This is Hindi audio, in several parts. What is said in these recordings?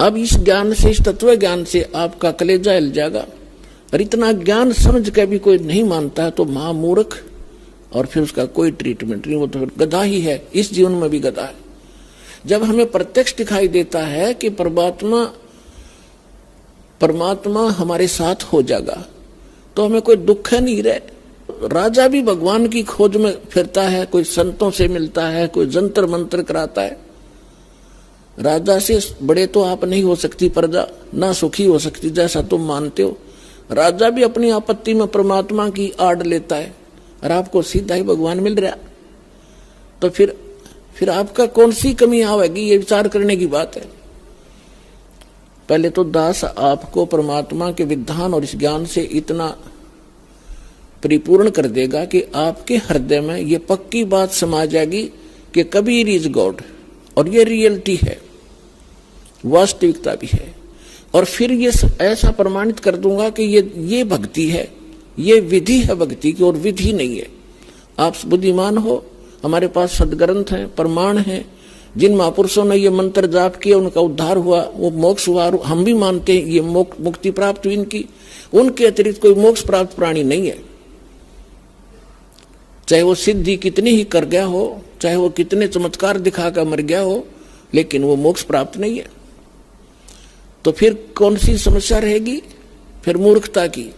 अब इस ज्ञान से, इस तत्व ज्ञान से आपका कलेजा हिल जाएगा। और इतना ज्ञान समझ के भी कोई नहीं मानता है तो महामूर्ख, और फिर उसका कोई ट्रीटमेंट नहीं, वो तो फिर गधा ही है, इस जीवन में भी गधा है। जब हमें प्रत्यक्ष दिखाई देता है कि परमात्मा हमारे साथ हो जाएगा तो हमें कोई दुख नहीं रहे। राजा भी भगवान की खोज में फिरता है, कोई संतों से मिलता है, कोई जंतर मंत्र कराता है। राजा से बड़े तो आप नहीं हो सकती प्रजा, ना सुखी हो सकती जैसा तुम मानते हो। राजा भी अपनी आपत्ति में परमात्मा की आड़ लेता है और आपको सीधा ही भगवान मिल रहा, तो फिर आपका कौन सी कमी आवेगी, ये विचार करने की बात है। पहले तो दास आपको परमात्मा के विधान और इस ज्ञान से इतना परिपूर्ण कर देगा कि आपके हृदय में ये पक्की बात समा जाएगी कि कबीर इज गॉड, और ये रियलिटी है, वास्तविकता भी है। और फिर ये ऐसा प्रमाणित कर दूंगा कि ये भक्ति है, ये विधि है भक्ति की, और विधि नहीं है। आप बुद्धिमान हो, हमारे पास सदग्रंथ हैं, प्रमाण हैं, जिन महापुरुषों ने ये मंत्र जाप किया उनका उद्धार हुआ, वो मोक्ष हुआ, हम भी मानते हैं ये मुक्ति प्राप्त हुई इनकी। उनके अतिरिक्त कोई मोक्ष प्राप्त प्राणी नहीं है, चाहे वो सिद्धि कितनी ही कर गया हो, चाहे वो कितने चमत्कार दिखाकर मर गया हो, लेकिन वो मोक्ष प्राप्त नहीं है। तो फिर कौन सी समस्या रहेगी? फिर मूर्खता की।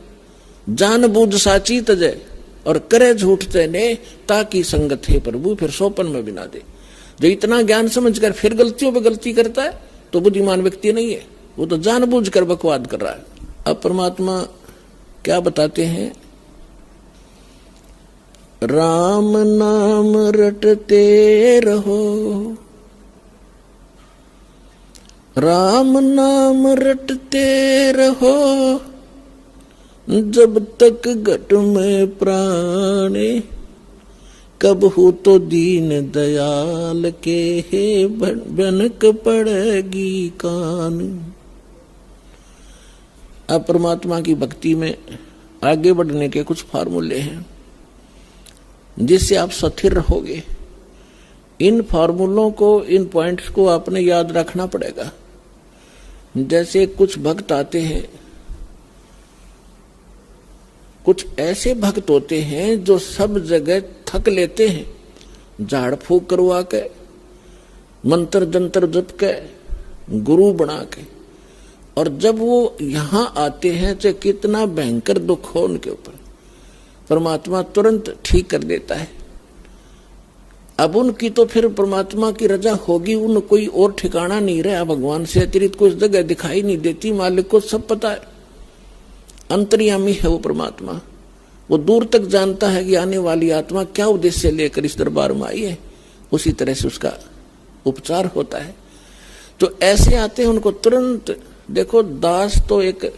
जान बूझ साची तजय और करे झूठ तेने, ताकि संगत है प्रभु फिर सोपन में बिना दे। जो इतना ज्ञान समझकर फिर गलतियों पे गलती करता है तो बुद्धिमान व्यक्ति नहीं है, वो तो जानबूझकर बकवाद कर रहा है। अब परमात्मा क्या बताते हैं? राम नाम रटते रहो, राम नाम रटते रहो, जब तक घट में प्राणे, कब हो तो दीन दयाल के हे बनक पड़ेगी कान। अब परमात्मा की भक्ति में आगे बढ़ने के कुछ फार्मूले हैं जिससे आप स्थिर रहोगे। इन फार्मूलों को, इन पॉइंट्स को आपने याद रखना पड़ेगा। जैसे कुछ भक्त आते हैं, कुछ ऐसे भक्त होते हैं जो सब जगह थक लेते हैं, झाड़ फूक करवा के, मंत्र जंतर जप के, गुरु बना के, और जब वो यहां आते हैं तो कितना भयंकर दुख हो उनके ऊपर, परमात्मा तुरंत ठीक कर देता है। अब उनकी तो फिर परमात्मा की रजा होगी, उन कोई और ठिकाना नहीं रहा, भगवान से अतिरिक्त कुछ जगह दिखाई नहीं देती। मालिक को सब पता है, अंतर्यामी है वो परमात्मा, वो दूर तक जानता है कि आने वाली आत्मा क्या उद्देश्य लेकर इस दरबार में आई है, उसी तरह से उसका उपचार होता है। तो ऐसे आते हैं, उनको तुरंत देखो। दास तो एक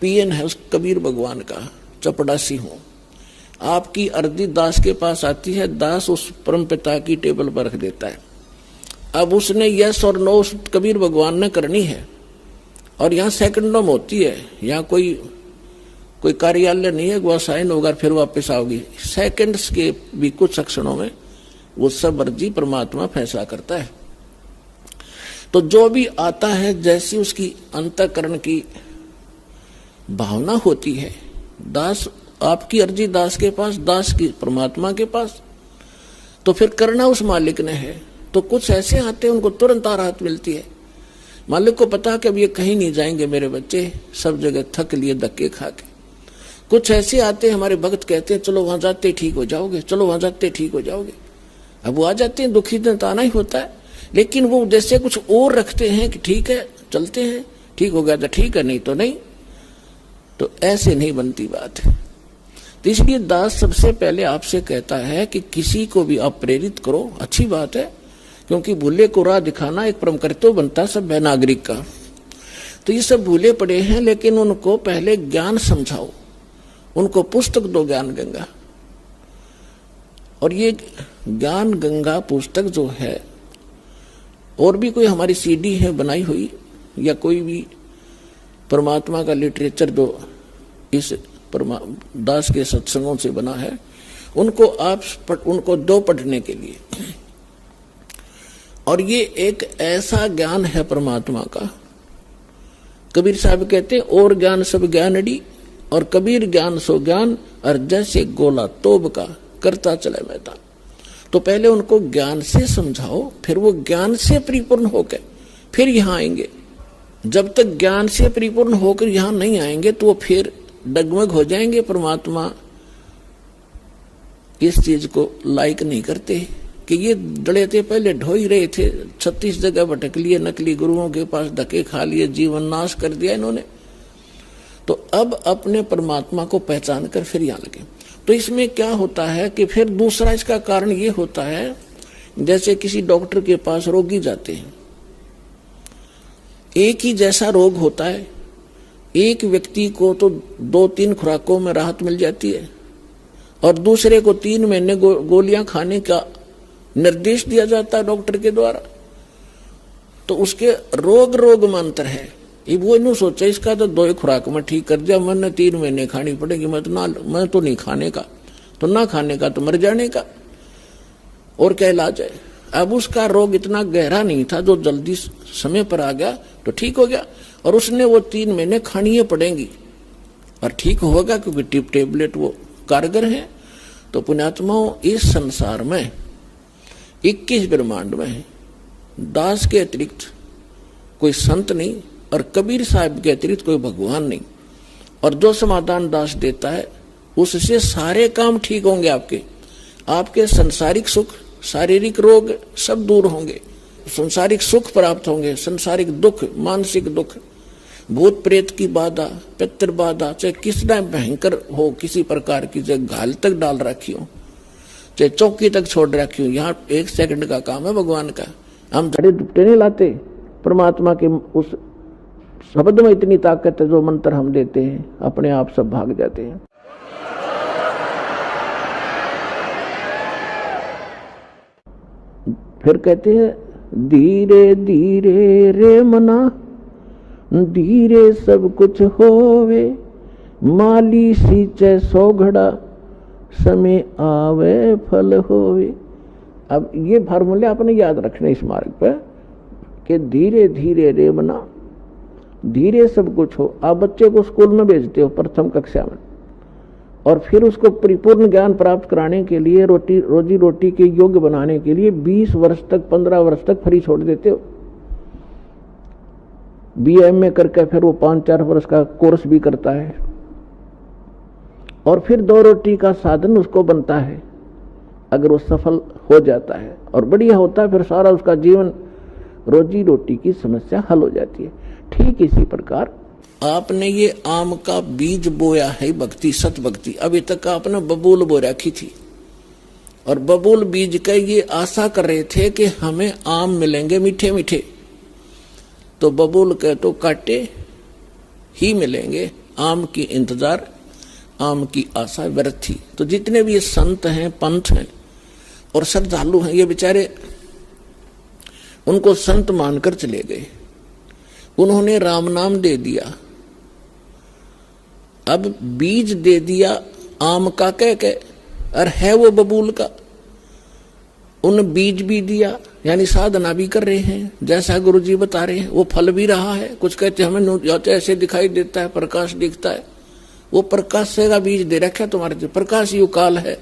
पीएन है उस कबीर भगवान का, चपड़ासी हूं। आपकी अर्जी दास के पास आती है, दास उस परम पिता की टेबल पर रख देता है। अब उसने यस और नो उस कबीर भगवान ने करनी है, और यहाँ सेकंडों में होती है। यहाँ कोई कार्यालय नहीं है, वह साइन होगा फिर वापस आओगी। सेकंड्स के भी कुछ क्षणों में वो सब अर्जी परमात्मा फैसला करता है। तो जो भी आता है, जैसी उसकी अंतःकरण की भावना होती है, दास आपकी अर्जी दास के पास, दास की परमात्मा के पास, तो फिर करना उस मालिक ने है। तो कुछ ऐसे आते हैं, उनको तुरंत राहत मिलती है। मालिक को पता कि अब ये कहीं नहीं जाएंगे मेरे बच्चे, सब जगह थक लिए धक्के खा के। कुछ ऐसे आते हैं, हमारे भक्त कहते हैं चलो वहां जाते ठीक हो जाओगे, चलो वहां जाते ठीक हो जाओगे। अब वो आ जाते हैं, दुखी दिन तो आना ही होता है, लेकिन वो उद्देश्य कुछ और रखते हैं कि ठीक है चलते हैं, ठीक हो गया तो ठीक है, नहीं तो नहीं। तो ऐसे नहीं बनती बात है। तो इसलिए दास सबसे पहले आपसे कहता है कि किसी को भी आप प्रेरित करो, अच्छी बात है, क्योंकि भूले को राह दिखाना एक परम कर्तव्य बनता है सब नागरिक का। तो ये सब भूले पड़े हैं, लेकिन उनको पहले ज्ञान समझाओ, उनको पुस्तक दो ज्ञान गंगा। और ये ज्ञान गंगा पुस्तक जो है, और भी कोई हमारी सीडी है बनाई हुई, या कोई भी परमात्मा का लिटरेचर जो इस दास के सत्संगों से बना है, उनको दो पढ़ने के लिए। और ये एक ऐसा ज्ञान है परमात्मा का। कबीर साहब कहते हैं और ज्ञान सब ज्ञानड़ी, और कबीर ज्ञान सो ज्ञान, और जैसे गोला तोब का करता चले मैदान। तो पहले उनको ज्ञान से समझाओ, फिर वो ज्ञान से परिपूर्ण होकर फिर यहां आएंगे। जब तक ज्ञान से परिपूर्ण होकर यहां नहीं आएंगे तो वो फिर डगमग हो जाएंगे। परमात्मा इस चीज को लाइक नहीं करते कि ये डले थे, पहले ढो ही रहे थे, 36 जगह भटक लिए, नकली गुरुओं के पास धक्के खा लिए, जीवन नाश कर दिया इन्होंने। तो अब अपने परमात्मा को पहचान कर फिर यहां लगे। तो इसमें क्या होता है कि फिर दूसरा इसका कारण ये होता है, जैसे किसी डॉक्टर के पास रोगी जाते हैं, एक ही जैसा रोग होता है, एक व्यक्ति को तो 2-3 खुराकों में राहत मिल जाती है और दूसरे को 3 महीने गोलियां खाने का निर्देश दिया जाता है डॉक्टर के द्वारा। तो उसके रोग में अंतर है। ये वो नहीं सोचा इसका तो 2 खुराक में ठीक कर दिया, मैंने 3 महीने खानी पड़ेगी, मैं तो नहीं खाने का, तो ना खाने का तो मर जाने का, और क्या इलाज है। अब उसका रोग इतना गहरा नहीं था, जो जल्दी समय पर आ गया तो ठीक हो गया, और उसने वो 3 महीने खानी पड़ेंगी और ठीक होगा, क्योंकि टेबलेट वो कारगर है। तो पुण्यात्माओं, इस संसार में 21 ब्रह्मांड में दास के अतिरिक्त कोई संत नहीं, और कबीर साहब के अतिरिक्त कोई भगवान नहीं। और जो समाधान दास देता है उससे सारे काम ठीक होंगे। आपके संसारिक सुख, शारीरिक रोग सब दूर होंगे, संसारिक सुख प्राप्त होंगे, संसारिक दुख, मानसिक दुख, भूत प्रेत की बाधा, पितृ बाधा, चाहे किस टाइम भयंकर हो, किसी प्रकार की, चाहे घाल तक डाल रखी हो, चाहे चौकी तक छोड़ रखी हो, यहाँ 1 सेकंड का काम है भगवान का। हम धड़े दुपटे नहीं लाते, परमात्मा के उस शब्द में इतनी ताकत है, जो मंत्र हम देते हैं अपने आप सब भाग जाते हैं। फिर कहते हैं धीरे धीरे रे मना, धीरे सब कुछ होवे, माली सींचे 100 घड़ा, समय आवे फल होवे। अब ये फार्मूले आपने याद रखने इस मार्ग पर कि धीरे धीरे रे मना, धीरे सब कुछ हो। आप बच्चे को स्कूल में भेजते हो प्रथम कक्षा में, और फिर उसको परिपूर्ण ज्ञान प्राप्त कराने के लिए, रोजी रोटी के योग्य बनाने के लिए 20 वर्ष तक, 15 वर्ष तक फ्री छोड़ देते हो। BA करके फिर वो 5-4 वर्ष का कोर्स भी करता है, और फिर 2 रोटी का साधन उसको बनता है। अगर वो सफल हो जाता है और बढ़िया होता है, फिर सारा उसका जीवन रोजी रोटी की समस्या हल हो जाती है। ठीक इसी प्रकार आपने ये आम का बीज बोया है, भक्ति, सत भक्ति। अभी तक आपने बबूल बो रखी थी, और बबूल बीज का ये आशा कर रहे थे कि हमें आम मिलेंगे मीठे मीठे, तो बबूल के तो काटे ही मिलेंगे, आम की इंतजार, आम की आशा व्यर्थ थी। तो जितने भी ये संत हैं, पंथ हैं और श्रद्धालु हैं, ये बेचारे उनको संत मानकर चले गए, उन्होंने राम नाम दे दिया, अब बीज दे दिया आम का कह के, और है वो बबूल का। उन बीज भी दिया, यानी साधना भी कर रहे हैं, जैसा गुरुजी बता रहे हैं, वो फल भी रहा है। कुछ कहते हैं हमें ऐसे दिखाई देता है, प्रकाश दिखता है, वो प्रकाश से का बीज दे रखा है तुम्हारे, प्रकाश यु काल है,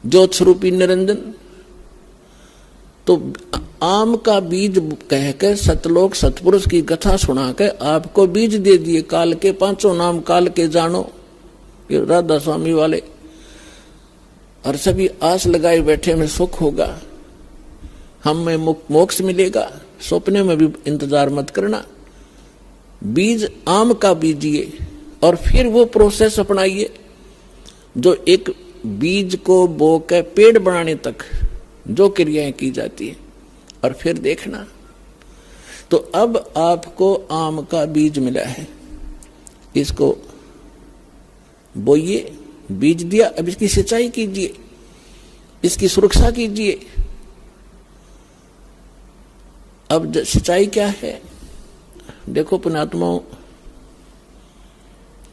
ज्योत स्वरूपी निरंजन। तो आम का बीज कह के सतलोक सतपुरुष की कथा सुना के आपको बीज दे दिए, काल के 5 नाम काल के जानो, ये राधा स्वामी वाले, और सभी आस लगाए बैठे में सुख होगा, हमें मोक्ष मिलेगा, सपने में भी इंतजार मत करना। बीज आम का बीजिए और फिर वो प्रोसेस अपनाइए जो एक बीज को बो के पेड़ बनाने तक जो क्रियाएं की जाती है, और फिर देखना। तो अब आपको आम का बीज मिला है, इसको बोइए, बीज दिया, अब इसकी सिंचाई कीजिए, इसकी सुरक्षा कीजिए। अब सिंचाई क्या है? देखो पुण्यात्माओं,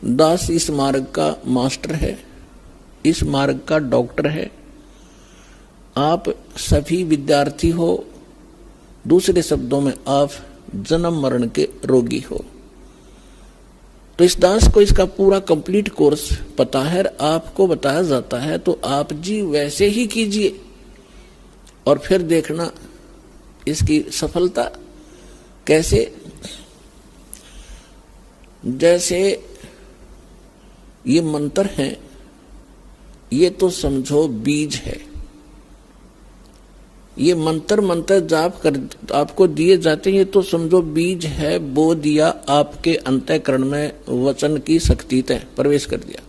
दास इस मार्ग का मास्टर है, इस मार्ग का डॉक्टर है। आप सभी विद्यार्थी हो दूसरे शब्दों में आप जन्म मरण के रोगी हो। तो इस दास को इसका पूरा कंप्लीट कोर्स पता है, आपको बताया जाता है, तो आप जी वैसे ही कीजिए और फिर देखना इसकी सफलता कैसे। जैसे ये मंत्र हैं, ये तो समझो बीज है। ये मंत्र जाप कर आपको दिए जाते हैं, ये तो समझो बीज है, बो दिया आपके अंतःकरण में, वचन की शक्ति तय प्रवेश कर दिया।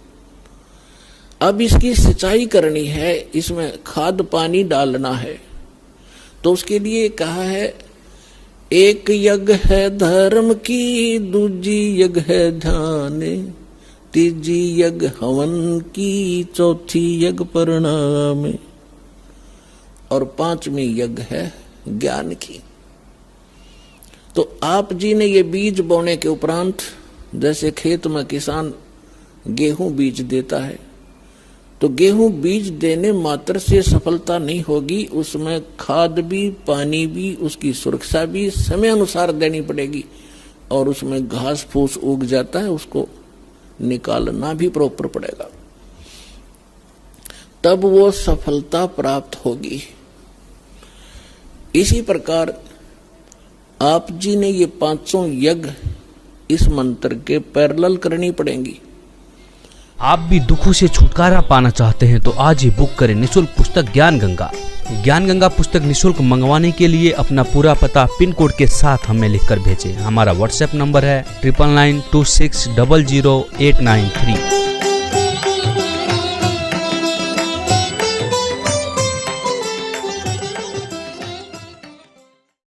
अब इसकी सिंचाई करनी है, इसमें खाद पानी डालना है। तो उसके लिए कहा है एक यज्ञ है धर्म की, दूजी यज्ञ है ध्यान, तीजी यज्ञ हवन की, चौथी यज्ञ परिणाम और पांचवी यज्ञ है ज्ञान की। तो आप जी ने ये बीज बोने के उपरांत, जैसे खेत में किसान गेहूं बीज देता है, तो गेहूं बीज देने मात्र से सफलता नहीं होगी, उसमें खाद भी, पानी भी, उसकी सुरक्षा भी समय अनुसार देनी पड़ेगी। और उसमें घास फूस उग जाता है, उसको निकालना भी प्रॉपर पड़ेगा, तब वो सफलता प्राप्त होगी। इसी प्रकार आप जी ने ये पांचों यज्ञ इस मंत्र के पैरेलल करनी पड़ेंगी। आप भी दुखों से छुटकारा पाना चाहते हैं तो आज ही बुक करें निःशुल्क पुस्तक ज्ञान गंगा। ज्ञान गंगा पुस्तक निःशुल्क मंगवाने के लिए अपना पूरा पता पिन कोड के साथ हमें लिखकर भेजें। हमारा व्हाट्सएप नंबर है 9992600893।